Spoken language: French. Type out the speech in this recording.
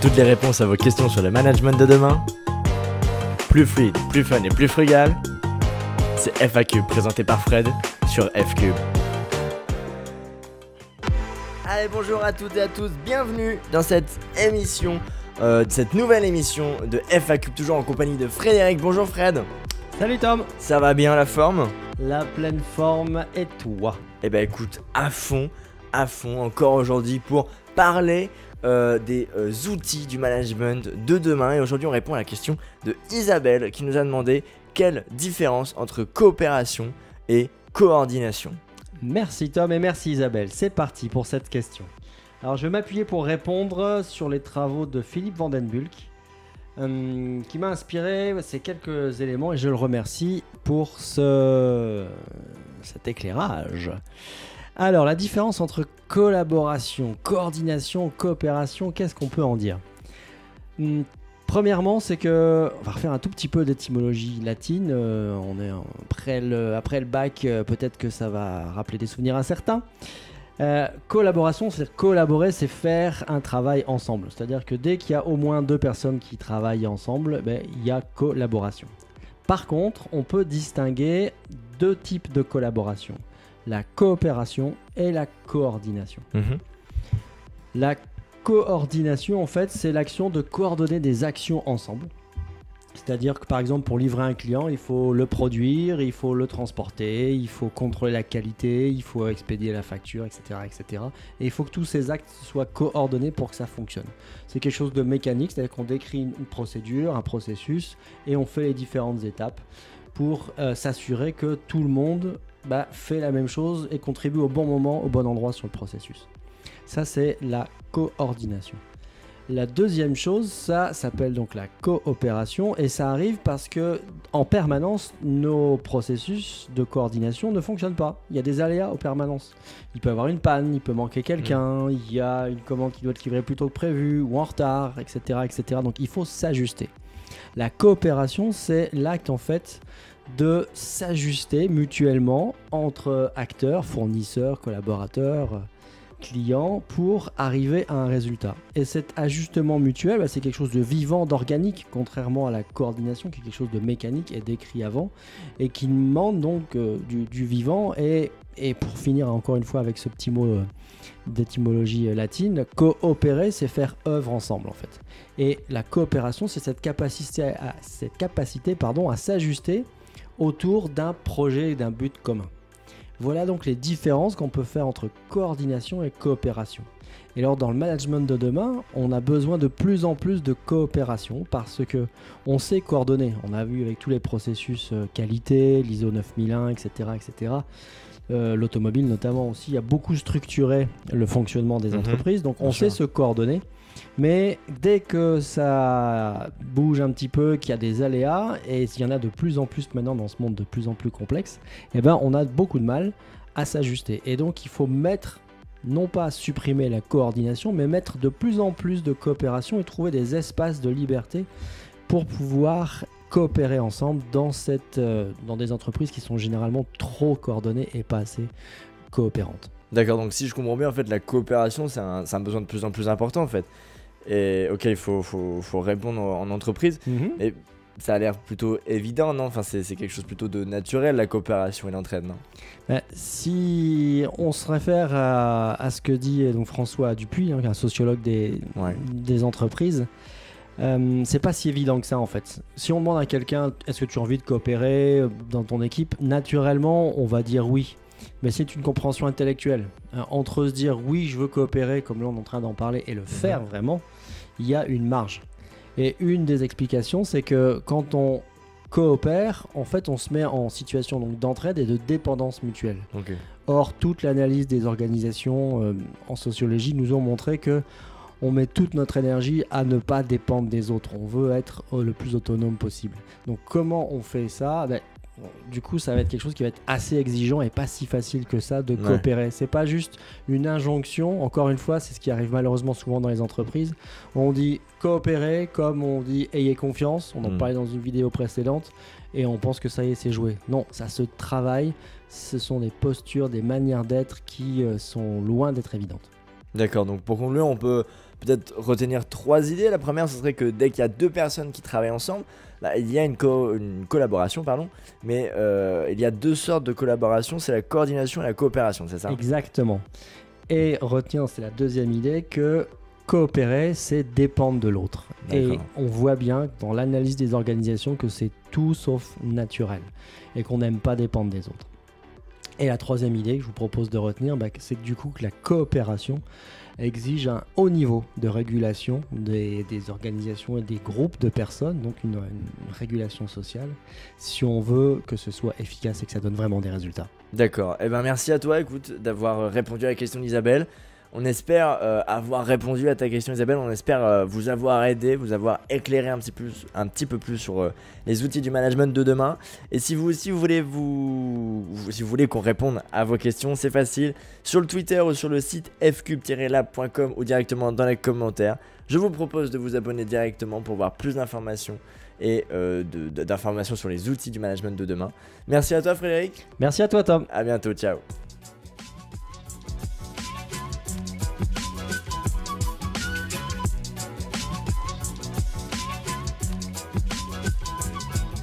Toutes les réponses à vos questions sur le management de demain. Plus fluide, plus fun et plus frugal. C'est FAQ présenté par Fred sur FCube. Allez, bonjour à toutes et à tous, bienvenue dans cette émission, cette nouvelle émission de FAQ, toujours en compagnie de Frédéric. Bonjour Fred. Salut Tom. Ça va bien, la forme? La pleine forme, et toi? Eh ben écoute, à fond, encore aujourd'hui pour parler des outils du management de demain. Et aujourd'hui on répond à la question de Isabelle qui nous a demandé quelle différence entre coopération et coordination. Merci Tom et merci Isabelle, c'est parti pour cette question. Alors je vais m'appuyer pour répondre sur les travaux de Philippe Van den Bulk qui m'a inspiré ces quelques éléments et je le remercie pour cet éclairage. Alors la différence entre collaboration, coordination, coopération, qu'est-ce qu'on peut en dire? Premièrement, c'est que, on va refaire un tout petit peu d'étymologie latine, on est après le bac, peut-être que ça va rappeler des souvenirs à certains. Collaboration, c'est collaborer, c'est faire un travail ensemble. C'est-à-dire que dès qu'il y a au moins deux personnes qui travaillent ensemble, il y a collaboration. Par contre, on peut distinguer deux types de collaboration. La coopération et la coordination. La coordination, en fait, c'est l'action de coordonner des actions ensemble. C'est-à-dire que, par exemple, pour livrer un client, il faut le produire, il faut le transporter, il faut contrôler la qualité, il faut expédier la facture, etc., etc. Et il faut que tous ces actes soient coordonnés pour que ça fonctionne. C'est quelque chose de mécanique, c'est-à-dire qu'on décrit une procédure, un processus, et on fait les différentes étapes pour s'assurer que tout le monde fait la même chose et contribue au bon moment, au bon endroit sur le processus. Ça, c'est la coordination. La deuxième chose, ça s'appelle donc la coopération et ça arrive parce que en permanence, nos processus de coordination ne fonctionnent pas. Il y a des aléas en permanence. Il peut y avoir une panne, il peut manquer quelqu'un, il y a une commande qui doit être livrée plus tôt que prévu ou en retard, etc., etc. Donc il faut s'ajuster. La coopération, c'est l'acte en fait de s'ajuster mutuellement entre acteurs, fournisseurs, collaborateurs, clients pour arriver à un résultat. Et cet ajustement mutuel, c'est quelque chose de vivant, d'organique, contrairement à la coordination qui est quelque chose de mécanique et décrit avant et qui demande donc du vivant. Et pour finir encore une fois avec ce petit mot d'étymologie latine, coopérer, c'est faire œuvre ensemble en fait. Et la coopération, c'est cette capacité à s'ajuster autour d'un projet et d'un but commun. Voilà donc les différences qu'on peut faire entre coordination et coopération. Et alors dans le management de demain, on a besoin de plus en plus de coopération parce que on sait coordonner. On a vu avec tous les processus qualité, l'ISO 9001, etc., etc. L'automobile notamment aussi a beaucoup structuré le fonctionnement des entreprises. Donc on sait se coordonner. Mais dès que ça bouge un petit peu, qu'il y a des aléas, et il y en a de plus en plus maintenant dans ce monde de plus en plus complexe, on a beaucoup de mal à s'ajuster. Et donc il faut non pas supprimer la coordination, mais mettre de plus en plus de coopération et trouver des espaces de liberté pour pouvoir coopérer ensemble dans des entreprises qui sont généralement trop coordonnées et pas assez coopérantes. D'accord, donc si je comprends bien, en fait, la coopération, c'est un besoin de plus en plus important, en fait. Et ok, il faut répondre en entreprise, mais ça a l'air plutôt évident, non? Enfin, c'est quelque chose plutôt de naturel, la coopération et l'entraide, non? Si on se réfère à ce que dit donc François Dupuis, un sociologue des entreprises, c'est pas si évident que ça en fait. Si on demande à quelqu'un, est-ce que tu as envie de coopérer dans ton équipe, naturellement, on va dire oui. Mais c'est une compréhension intellectuelle. Entre se dire oui, je veux coopérer, comme là on est en train d'en parler, et le faire vraiment, il y a une marge. Et une des explications, c'est que quand on coopère, en fait, on se met en situation donc d'entraide et de dépendance mutuelle. Or, toute l'analyse des organisations en sociologie nous ont montré que on met toute notre énergie à ne pas dépendre des autres. On veut être le plus autonome possible. Donc, comment on fait ça? Du coup, ça va être quelque chose qui va être assez exigeant et pas si facile que ça de coopérer. C'est pas juste une injonction. Encore une fois, c'est ce qui arrive malheureusement souvent dans les entreprises. On dit coopérer comme on dit ayez confiance. On en parlait dans une vidéo précédente et on pense que ça y est, c'est joué. Non, ça se travaille. Ce sont des postures, des manières d'être qui sont loin d'être évidentes. D'accord, donc pour conclure, on peut peut-être retenir 3 idées. La première, ce serait que dès qu'il y a 2 personnes qui travaillent ensemble, là, il y a une collaboration, pardon, mais il y a 2 sortes de collaboration, c'est la coordination et la coopération, c'est ça? Exactement. Et retenir, c'est la deuxième idée, que coopérer, c'est dépendre de l'autre. Et D'accord. on voit bien dans l'analyse des organisations que c'est tout sauf naturel et qu'on n'aime pas dépendre des autres. Et la troisième idée que je vous propose de retenir, c'est que du coup que la coopération exige un haut niveau de régulation des organisations et des groupes de personnes, donc une régulation sociale, si on veut que ce soit efficace et que ça donne vraiment des résultats. D'accord, eh ben merci à toi, écoute, d'avoir répondu à la question d'Isabelle. On espère avoir répondu à ta question, Isabelle. On espère vous avoir aidé, vous avoir éclairé un petit peu plus sur les outils du management de demain. Et si vous aussi si vous voulez qu'on réponde à vos questions, c'est facile. Sur le Twitter ou sur le site fcube-lab.com ou directement dans les commentaires. Je vous propose de vous abonner directement pour voir plus d'informations et d'informations sur les outils du management de demain. Merci à toi, Frédéric. Merci à toi, Tom. À bientôt, ciao.